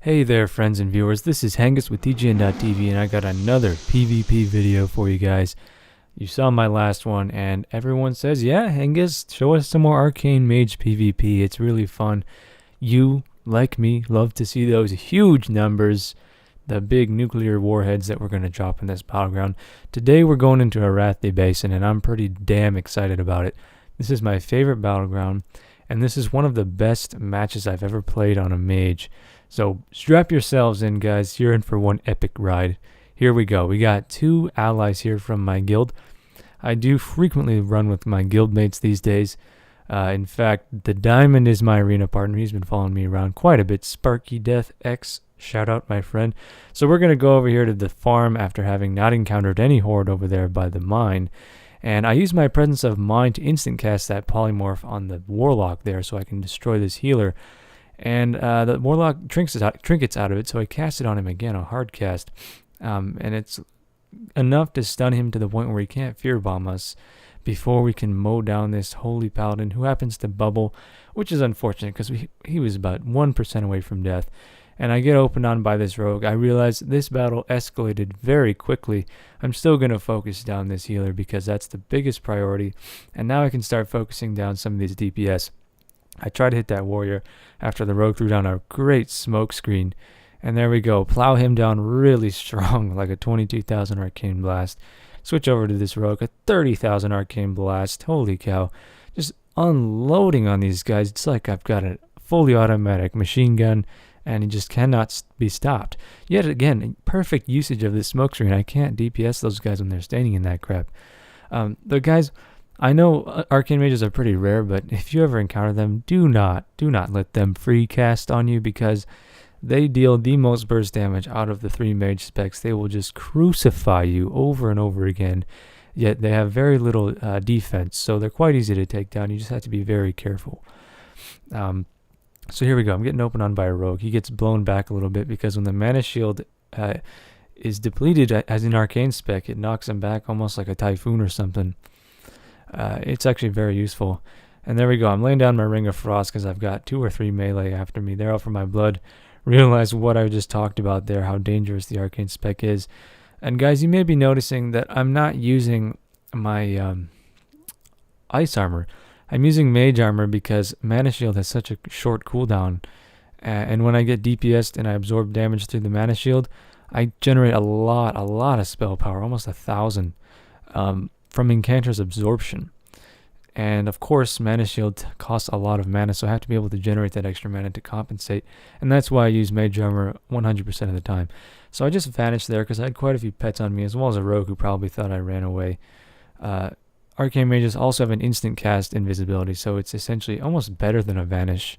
Hey there friends and viewers, this is Hengest with TGN.TV and I got another PvP video for you guys. You saw my last one and everyone says, yeah, Hengest, show us some more Arcane Mage PvP, it's really fun. You, like me, love to see those huge numbers, the big nuclear warheads that we're going to drop in this battleground. Today we're going into Arathi Basin and I'm pretty damn excited about it. This is my favorite battleground and this is one of the best matches I've ever played on a mage. So strap yourselves in, guys. You're in for one epic ride. Here we go. We got two allies here from my guild. I do frequently run with my guild mates these days. In fact, the Diamond is my arena partner. He's been following me around quite a bit. Sparky Death X, shout out my friend. So we're going to go over here to the farm after having not encountered any horde over there by the mine. And I use my presence of mind to instant cast that polymorph on the warlock there so I can destroy this healer. And the warlock trinkets out of it, so I cast it on him again, a hard cast. And it's enough to stun him to the point where he can't fear bomb us before we can mow down this holy paladin who happens to bubble, which is unfortunate because he was about 1% away from death. And I get opened on by this rogue. I realize this battle escalated very quickly. I'm still going to focus down this healer because that's the biggest priority. And now I can start focusing down some of these DPS. I tried to hit that warrior after the rogue threw down a great smoke screen. And there we go. Plow him down really strong, like a 22,000 arcane blast. Switch over to this rogue, a 30,000 arcane blast. Holy cow. Just unloading on these guys. It's like I've got a fully automatic machine gun, and he just cannot be stopped. Yet again, perfect usage of this smoke screen. I can't DPS those guys when they're standing in that crap. The guys... I know Arcane Mages are pretty rare, but if you ever encounter them, do not let them free cast on you because they deal the most burst damage out of the three mage specs. They will just crucify you over and over again, yet they have very little defense, so they're quite easy to take down. You just have to be very careful. So here we go. I'm getting opened on by a rogue. He gets blown back a little bit because when the mana shield is depleted as an arcane spec, it knocks him back almost like a typhoon or something. It's actually very useful. And there we go. I'm laying down my Ring of Frost because I've got 2 or 3 melee after me. They're out for my blood. Realize what I just talked about there, how dangerous the arcane spec is. And guys, you may be noticing that I'm not using my ice armor. I'm using mage armor because mana shield has such a short cooldown. And when I get DPS'd and I absorb damage through the mana shield, I generate a lot of spell power, almost 1,000. From Incanter's absorption. And of course, Mana Shield costs a lot of mana, so I have to be able to generate that extra mana to compensate. And that's why I use Mage Armor 100% of the time. So I just vanished there because I had quite a few pets on me, as well as a rogue who probably thought I ran away. Arcane Mages also have an instant cast invisibility, so it's essentially almost better than a vanish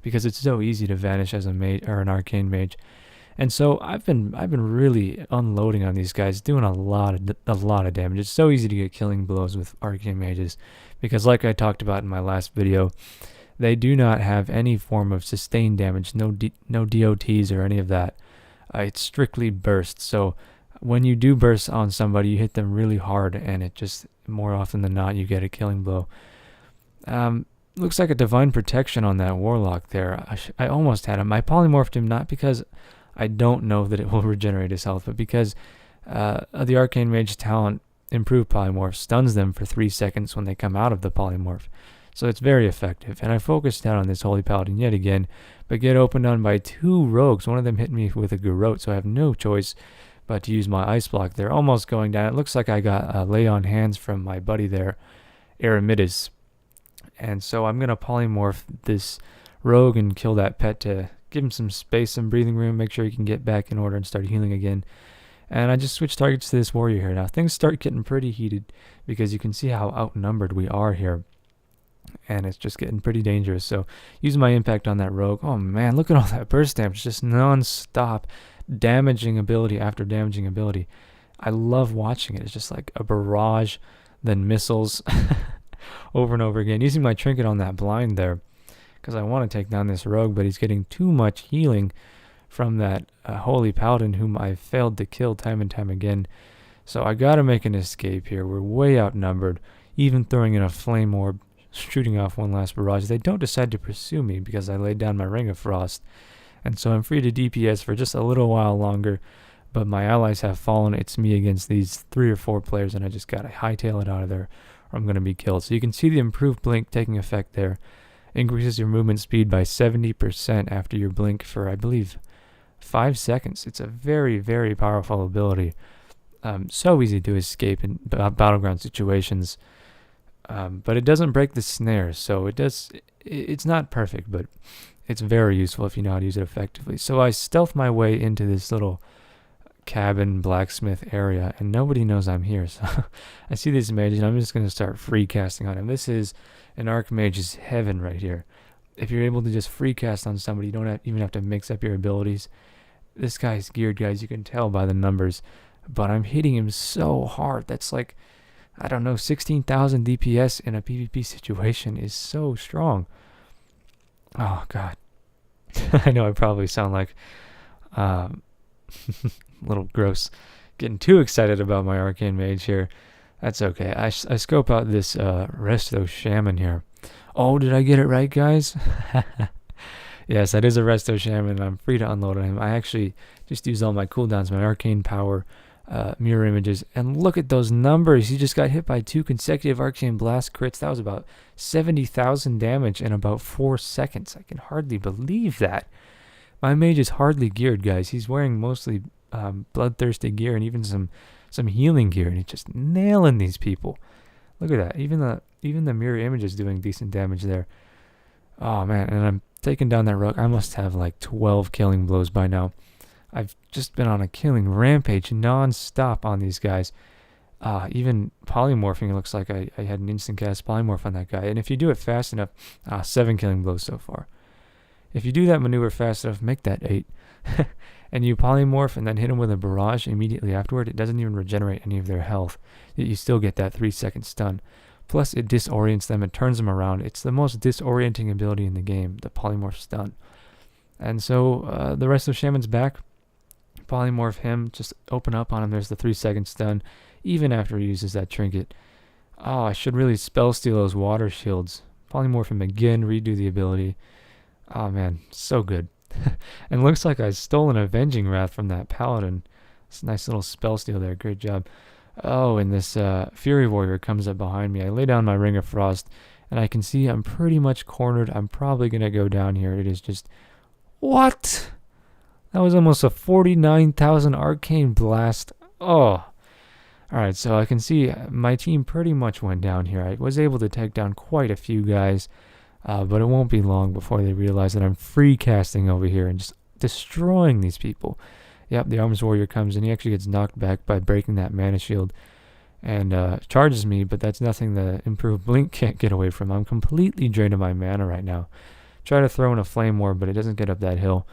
because it's so easy to vanish as a mage or an Arcane Mage. And so I've been really unloading on these guys, doing a lot of damage. It's so easy to get killing blows with Arcane Mages because, like I talked about in my last video, they do not have any form of sustained damage, no DOTs or any of that. It's strictly burst. So when you do burst on somebody, you hit them really hard, and it just more often than not you get a killing blow. Looks like a divine protection on that warlock there. I almost had him. I polymorphed him not because I don't know that it will regenerate his health, but because the Arcane Mage talent, Improved Polymorph, stuns them for 3 seconds when they come out of the polymorph. So it's very effective. And I focused down on this Holy Paladin yet again, but get opened on by 2 rogues. One of them hit me with a garrote, so I have no choice but to use my ice block. They're almost going down. It looks like I got lay on hands from my buddy there, Eremitis. And so I'm going to polymorph this rogue and kill that pet to give him some space, some breathing room, make sure he can get back in order and start healing again. And I just switched targets to this warrior here. Now things start getting pretty heated because you can see how outnumbered we are here. And it's just getting pretty dangerous. So using my impact on that rogue. Oh man, look at all that burst damage. Just non-stop damaging ability after damaging ability. I love watching it. It's just like a barrage, then missiles over and over again. Using my trinket on that blind there, because I want to take down this rogue, but he's getting too much healing from that Holy Paladin whom I failed to kill time and time again. So I got to make an escape here. We're way outnumbered, even throwing in a flame orb, shooting off one last barrage. They don't decide to pursue me because I laid down my Ring of Frost. And so I'm free to DPS for just a little while longer, but my allies have fallen. It's me against these 3 or 4 players, and I just gotta hightail it out of there, or I'm gonna be killed. So you can see the improved blink taking effect there. Increases your movement speed by 70% after your blink for, I believe, 5 seconds. It's a very, very powerful ability. So easy to escape in battleground situations. But it doesn't break the snares, so it's not perfect, but it's very useful if you know how to use it effectively. So I stealth my way into this little cabin blacksmith area, and nobody knows I'm here. So I see this mage, and I'm just going to start free casting on him. This is an Archmage's heaven right here. If you're able to just free cast on somebody, you don't even have to mix up your abilities. This guy's geared, guys. You can tell by the numbers, but I'm hitting him so hard. That's like, I don't know, 16,000 DPS in a PvP situation is so strong. Oh, God. I know I probably sound like a little gross. Getting too excited about my Arcane Mage here. That's okay. I scope out this Resto Shaman here. Oh, did I get it right, guys? Yes, that is a Resto Shaman, and I'm free to unload on him. I actually just used all my cooldowns, my Arcane Power, mirror images, and look at those numbers. He just got hit by 2 consecutive Arcane Blast crits. That was about 70,000 damage in about 4 seconds. I can hardly believe that. My mage is hardly geared, guys. He's wearing mostly bloodthirsty gear and even some healing gear, and he's just nailing these people. Look at that. Even the mirror image is doing decent damage there. Oh man, and I'm taking down that rook. I must have like 12 killing blows by now. I've just been on a killing rampage non-stop on these guys. Even polymorphing, it looks like I had an instant cast polymorph on that guy. And if you do it fast enough, 7 killing blows so far. If you do that maneuver fast enough, make that 8. And you polymorph and then hit them with a barrage immediately afterward, it doesn't even regenerate any of their health. You still get that 3-second stun. Plus, it disorients them, it turns them around. It's the most disorienting ability in the game, the polymorph stun. And so the rest of Shaman's back. Polymorph him, just open up on him. There's the 3-second stun, even after he uses that trinket. Oh, I should really spell steal those water shields. Polymorph him again, redo the ability. Oh man, so good. And looks like I stole an Avenging Wrath from that paladin. It's a nice little spell steal there, great job. Oh, and this Fury Warrior comes up behind me. I lay down my Ring of Frost, and I can see I'm pretty much cornered. I'm probably going to go down here. It is just... What? That was almost a 49,000 Arcane Blast. Oh. Alright, so I can see my team pretty much went down here. I was able to take down quite a few guys, but it won't be long before they realize that I'm free casting over here and just destroying these people. Yep, the Arms Warrior comes in. He actually gets knocked back by breaking that mana shield and charges me, but that's nothing the improved blink can't get away from. I'm completely drained of my mana right now. Try to throw in a Flame Orb, but it doesn't get up that hill.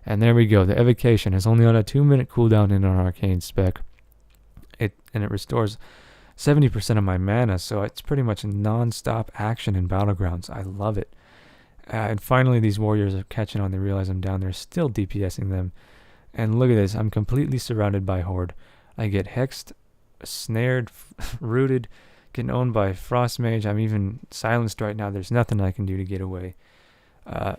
And there we go. The Evocation is only on a 2-minute cooldown in an Arcane spec. It restores 70% of my mana, so it's pretty much non-stop action in Battlegrounds. I love it. And finally, these warriors are catching on. They realize I'm down there, still DPSing them. And look at this. I'm completely surrounded by Horde. I get hexed, snared, rooted, getting owned by Frost Mage. I'm even silenced right now. There's nothing I can do to get away.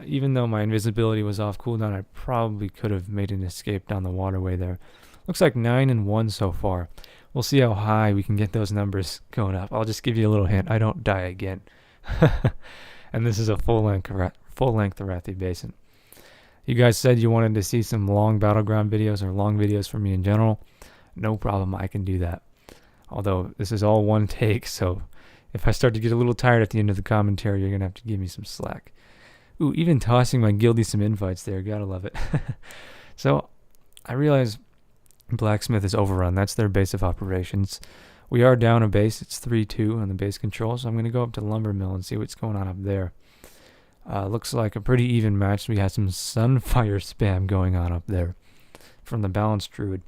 Even though my invisibility was off cooldown, I probably could have made an escape down the waterway there. Looks like 9-1 so far. We'll see how high we can get those numbers going up. I'll just give you a little hint. I don't die again. And this is a full-length Arathi Basin. You guys said you wanted to see some long Battleground videos or long videos from me in general. No problem, I can do that. Although this is all one take, so if I start to get a little tired at the end of the commentary, you're going to have to give me some slack. Ooh, even tossing my guildie some invites there. Gotta love it. So, I realize Blacksmith is overrun. That's their base of operations. We are down a base. It's 3-2 on the base control, so I'm going to go up to Lumber Mill and see what's going on up there. Looks like a pretty even match. We had some Sunfire spam going on up there from the Balanced Druid.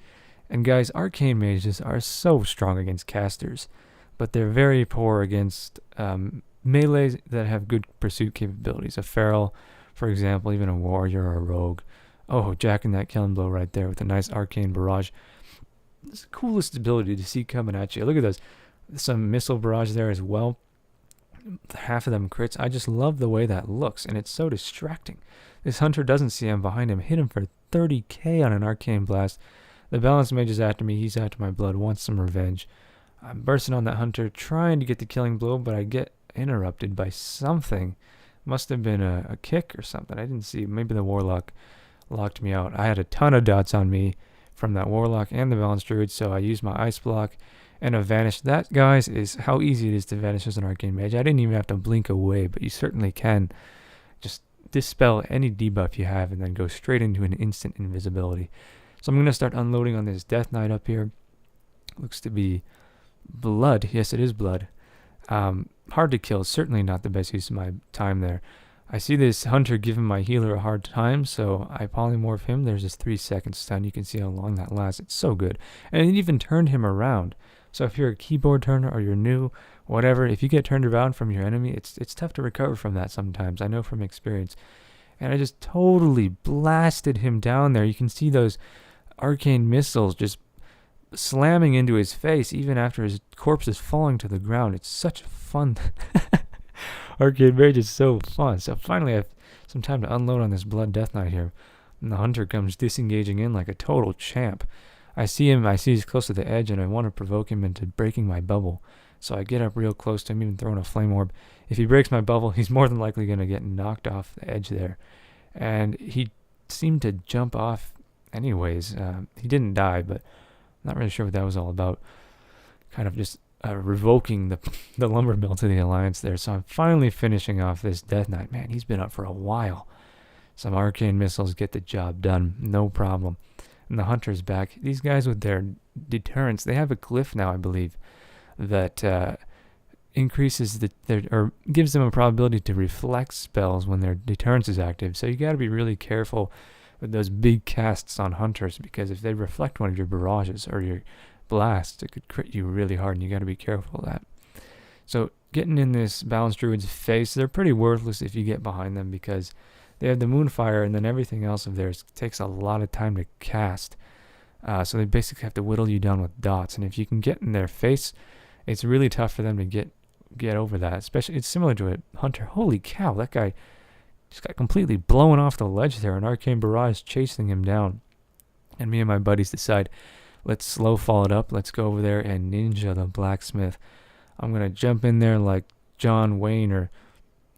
And guys, Arcane Mages are so strong against casters, but they're very poor against melees that have good pursuit capabilities. A Feral, for example, even a Warrior or a Rogue. Oh, jacking that killing blow right there with a nice Arcane Barrage. It's the coolest ability to see coming at you. Look at those. Some Missile Barrage there as well. half of them crits. I just love the way that looks, and it's so distracting. This hunter doesn't see him behind him. Hit him for 30k on an arcane blast. The balanced mage is after me. He's after my blood. Wants some revenge. I'm bursting on that hunter, trying to get the killing blow, but I get interrupted by something. Must have been a kick or something. I didn't see. Maybe the warlock locked me out. I had a ton of dots on me from that warlock and the balanced druid, so I used my ice block and a vanish. That, guys, is how easy it is to vanish as an arcane mage. I didn't even have to blink away, but you certainly can just dispel any debuff you have and then go straight into an instant invisibility. So I'm going to start unloading on this Death Knight up here. Looks to be blood. Yes, it is blood. Hard to kill. Certainly not the best use of my time there. I see this hunter giving my healer a hard time, so I polymorph him. There's this 3-second stun. You can see how long that lasts. It's so good. And it even turned him around. So if you're a keyboard turner or you're new, whatever, if you get turned around from your enemy, it's tough to recover from that sometimes. I know from experience. And I just totally blasted him down there. You can see those arcane missiles just slamming into his face even after his corpse is falling to the ground. It's such a fun... Arcane Mage is so fun. So finally I have some time to unload on this Blood Death Knight here. And the hunter comes disengaging in like a total champ. I see he's close to the edge, and I want to provoke him into breaking my bubble. So I get up real close to him, even throwing a flame orb. If he breaks my bubble, he's more than likely going to get knocked off the edge there. And he seemed to jump off anyways. He didn't die, but I'm not really sure what that was all about. Kind of just revoking the lumber mill to the alliance there. So I'm finally finishing off this Death Knight. Man, he's been up for a while. Some arcane missiles get the job done, no problem. And the hunter's back. These guys with their deterrence, they have a glyph now, I believe, that increases or gives them a probability to reflect spells when their deterrence is active. So you got to be really careful with those big casts on hunters, because if they reflect one of your barrages or your blasts, it could crit you really hard, and you got to be careful of that. So getting in this balanced druid's face, they're pretty worthless if you get behind them, because they have the Moonfire, and then everything else of theirs takes a lot of time to cast. So they basically have to whittle you down with dots. And if you can get in their face, it's really tough for them to get over that. Especially, it's similar to a hunter. Holy cow, that guy just got completely blown off the ledge there. An arcane barrage chasing him down. And me and my buddies decide, let's slow fall it up. Let's go over there and ninja the blacksmith. I'm going to jump in there like John Wayne or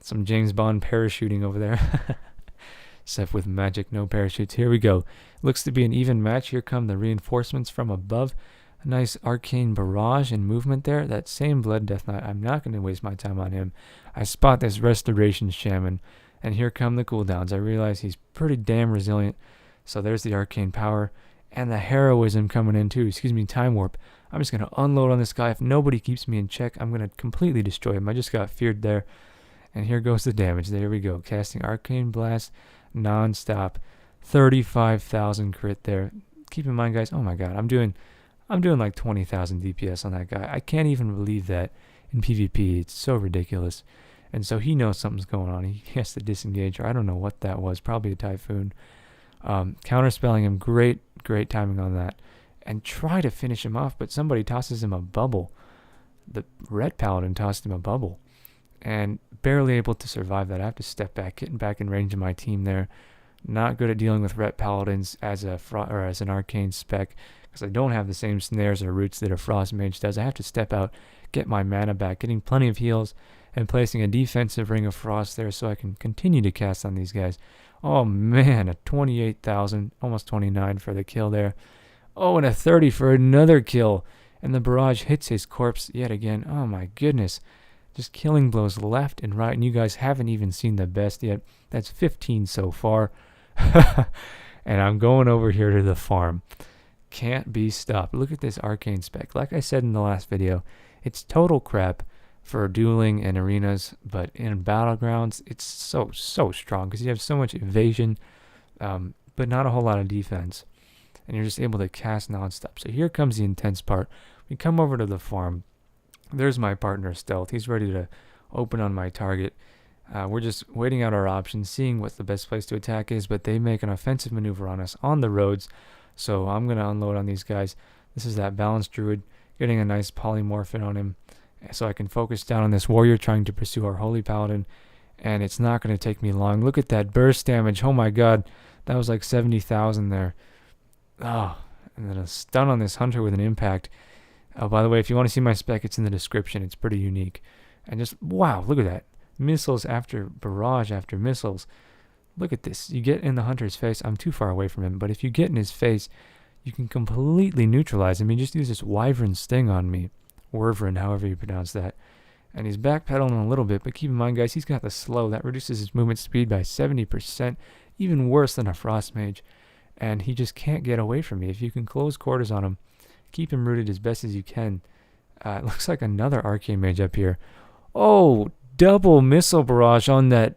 some James Bond parachuting over there. Except with magic, no parachutes. Here we go. Looks to be an even match. Here come the reinforcements from above. A nice arcane barrage and movement there. That same Blood Death Knight. I'm not going to waste my time on him. I spot this Restoration Shaman, and here come the cooldowns. I realize he's pretty damn resilient. So there's the arcane power and the heroism coming in too. Time warp. I'm just going to unload on this guy. If nobody keeps me in check, I'm going to completely destroy him. I just got feared there. And here goes the damage. There we go. Casting Arcane Blast non-stop. 35,000 crit there. Keep in mind, guys, oh my god, I'm doing like 20,000 DPS on that guy. I can't even believe that in PvP. It's so ridiculous. And so he knows something's going on. He has to disengage, or I don't know what that was. Probably a Typhoon. Counterspelling him. Great timing on that. And try to finish him off, but somebody tosses him a bubble. The Red Paladin tossed him a bubble. And barely able to survive that. I have to step back, getting back in range of my team there. Not good at dealing with Ret Paladins as an arcane spec, because I don't have the same snares or roots that a Frost Mage does. I have to step out, get my mana back, getting plenty of heals, and placing a defensive Ring of Frost there so I can continue to cast on these guys. Oh man, a 28,000, almost 29 for the kill there. Oh, and a 30 for another kill. And the barrage hits his corpse yet again. Oh my goodness. Just killing blows left and right, and you guys haven't even seen the best yet. That's 15 so far. And I'm going over here to the farm. Can't be stopped. Look at this arcane spec. Like I said in the last video, it's total crap for dueling and arenas, but in battlegrounds, it's so strong because you have so much evasion, but not a whole lot of defense. And you're just able to cast nonstop. So here comes the intense part. We come over to the farm. There's my partner Stealth. He's ready to open on my target. We're just waiting out our options, seeing what the best place to attack is, but they make an offensive maneuver on us on the roads, so I'm going to unload on these guys. This is that balanced druid, getting a nice polymorph in on him, so I can focus down on this warrior trying to pursue our holy paladin, and it's not going to take me long. Look at that burst damage. Oh my god, that was like 70,000 there. Oh, and then a stun on this hunter with an impact. Oh, by the way, if you want to see my spec, it's in the description. It's pretty unique. And just, wow, look at that. Missiles after barrage after missiles. Look at this. You get in the hunter's face. I'm too far away from him, but if you get in his face, you can completely neutralize him. He just used this wyvern sting on me. Wyvern, however you pronounce that. And he's backpedaling a little bit, but keep in mind, guys, he's got the slow. That reduces his movement speed by 70%, even worse than a frost mage. And he just can't get away from me. If you can close quarters on him, keep him rooted as best as you can. It looks like another arcane mage up here. Oh, double missile barrage on that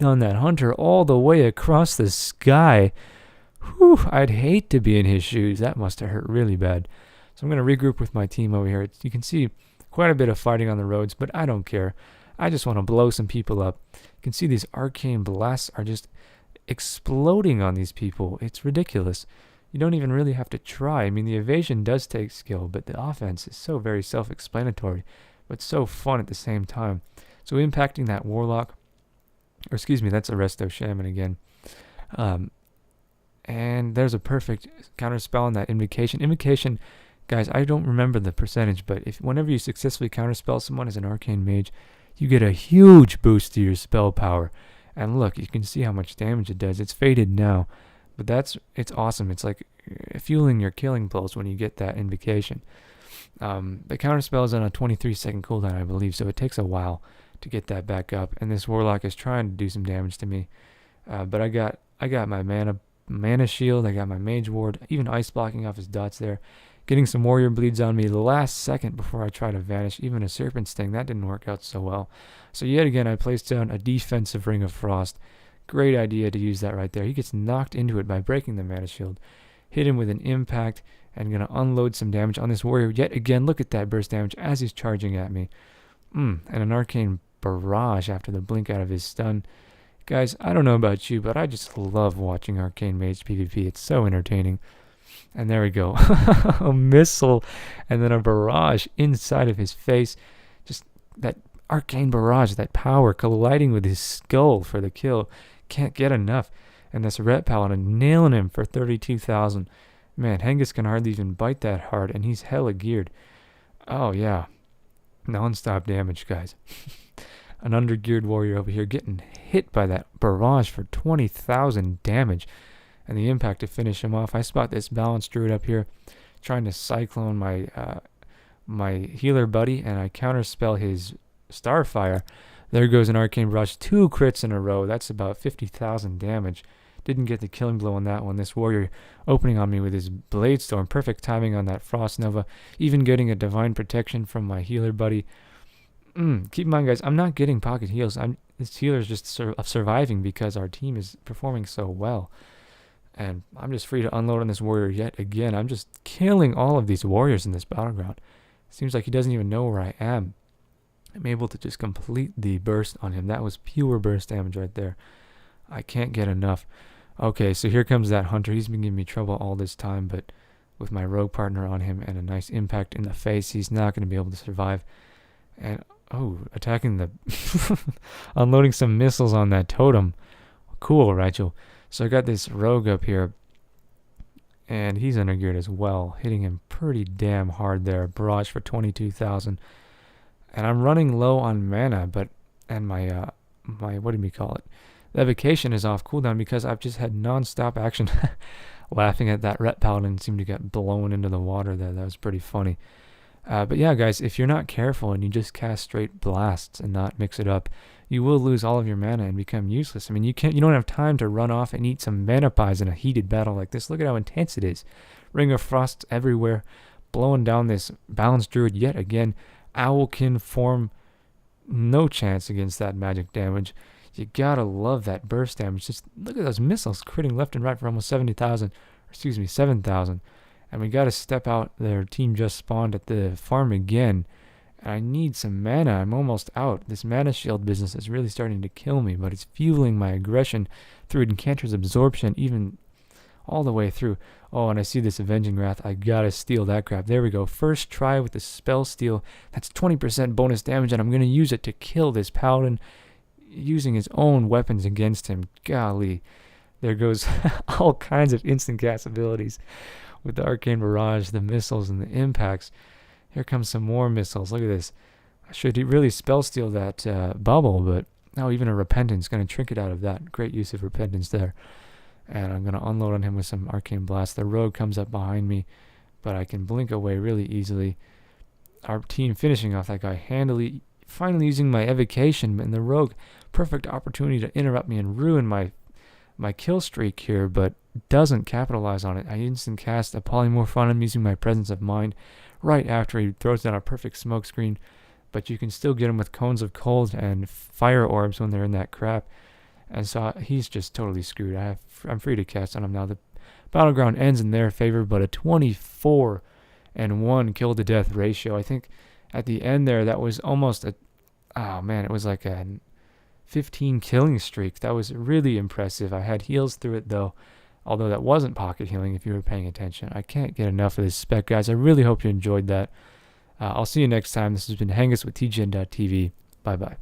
hunter all the way across the sky. Whew, I'd hate to be in his shoes. That must have hurt really bad. So I'm going to regroup with my team over here. You can see quite a bit of fighting on the roads, but I don't care. I just want to blow some people up. You can see these arcane blasts are just exploding on these people. It's ridiculous. You don't even really have to try. I mean, the evasion does take skill, but the offense is so very self-explanatory, but so fun at the same time. So impacting that warlock, or excuse me, that's a resto shaman again. And there's a perfect counterspell on that invocation. Invocation, guys, I don't remember the percentage, but whenever you successfully counterspell someone as an arcane mage, you get a huge boost to your spell power. And look, you can see how much damage it does. It's faded now, but it's awesome. It's like fueling your killing blows when you get that invocation. The counterspell is on a 23-second cooldown, I believe, so it takes a while to get that back up. And this warlock is trying to do some damage to me, but I got my mana shield. I got my mage ward, even ice blocking off his dots there. Getting some warrior bleeds on me the last second before I try to vanish. Even a serpent sting, that didn't work out so well. So yet again, I placed down a defensive ring of frost. Great idea to use that right there. He gets knocked into it by breaking the mana shield. Hit him with an impact and going to unload some damage on this warrior. Yet again, look at that burst damage as he's charging at me. And an arcane barrage after the blink out of his stun. Guys, I don't know about you, but I just love watching Arcane Mage PvP. It's so entertaining. And there we go. A missile and then a barrage inside of his face. Just that arcane barrage, that power colliding with his skull for the kill. Can't get enough. And this ret paladin nailing him for 32,000. Man, Hengest can hardly even bite that hard, and he's hella geared. Oh, yeah. Non-stop damage, guys. An undergeared warrior over here getting hit by that barrage for 20,000 damage. And the impact to finish him off. I spot this balanced druid up here trying to cyclone my healer buddy, and I counterspell his starfire. There goes an arcane barrage. 2 crits in a row. That's about 50,000 damage. Didn't get the killing blow on that one. This warrior opening on me with his blade storm. Perfect timing on that frost nova. Even getting a divine protection from my healer buddy. Keep in mind, guys, I'm not getting pocket heals. This healer is just surviving because our team is performing so well. And I'm just free to unload on this warrior yet again. I'm just killing all of these warriors in this battleground. Seems like he doesn't even know where I am. I'm able to just complete the burst on him. That was pure burst damage right there. I can't get enough. Okay, so here comes that hunter. He's been giving me trouble all this time, but with my rogue partner on him and a nice impact in the face, he's not going to be able to survive. And, attacking the... unloading some missiles on that totem. Cool, Rachel. So I got this rogue up here, and he's undergeared as well, hitting him pretty damn hard there. Barrage for 22,000. And I'm running low on mana, and my what do we call it? The evocation is off cooldown because I've just had non-stop action. Laughing at that ret paladin seemed to get blown into the water there. That was pretty funny. But yeah, guys, if you're not careful and you just cast straight blasts and not mix it up, you will lose all of your mana and become useless. I mean, you don't have time to run off and eat some mana pies in a heated battle like this. Look at how intense it is. Ring of Frost everywhere, blowing down this balanced druid yet again. Owlkin form, no chance against that magic damage. You gotta love that burst damage. Just look at those missiles critting left and right for almost 7,000. And we gotta step out. Their team just spawned at the farm again. I need some mana. I'm almost out. This mana shield business is really starting to kill me, but it's fueling my aggression through Encanter's Absorption, even all the way through. Oh, and I see this Avenging Wrath. I gotta steal that crap. There we go. First try with the spell steal. That's 20% bonus damage, and I'm gonna use it to kill this paladin using his own weapons against him. Golly. There goes all kinds of instant cast abilities with the Arcane Barrage, the missiles, and the impacts. Here comes some more missiles. Look at this. I should really spell steal that bubble, but now even a Repentance. Going to trinket out of that. Great use of Repentance there. And I'm going to unload on him with some Arcane Blast. The Rogue comes up behind me, but I can blink away really easily. Our team finishing off that guy handily, finally using my Evocation, and the Rogue, perfect opportunity to interrupt me and ruin my kill streak here, but doesn't capitalize on it. I instant cast a Polymorph on him using my Presence of Mind right after he throws down a perfect smoke screen, but you can still get him with Cones of Cold and Fire Orbs when they're in that crap. And so he's just totally screwed. I'm free to cast on him now. The battleground ends in their favor, but a 24-1 kill to death ratio. I think at the end there, that was almost it was like a 15 killing streak. That was really impressive. I had heals through it though, although that wasn't pocket healing if you were paying attention. I can't get enough of this spec, guys. I really hope you enjoyed that. I'll see you next time. This has been Hengest with TGN.TV. Bye-bye.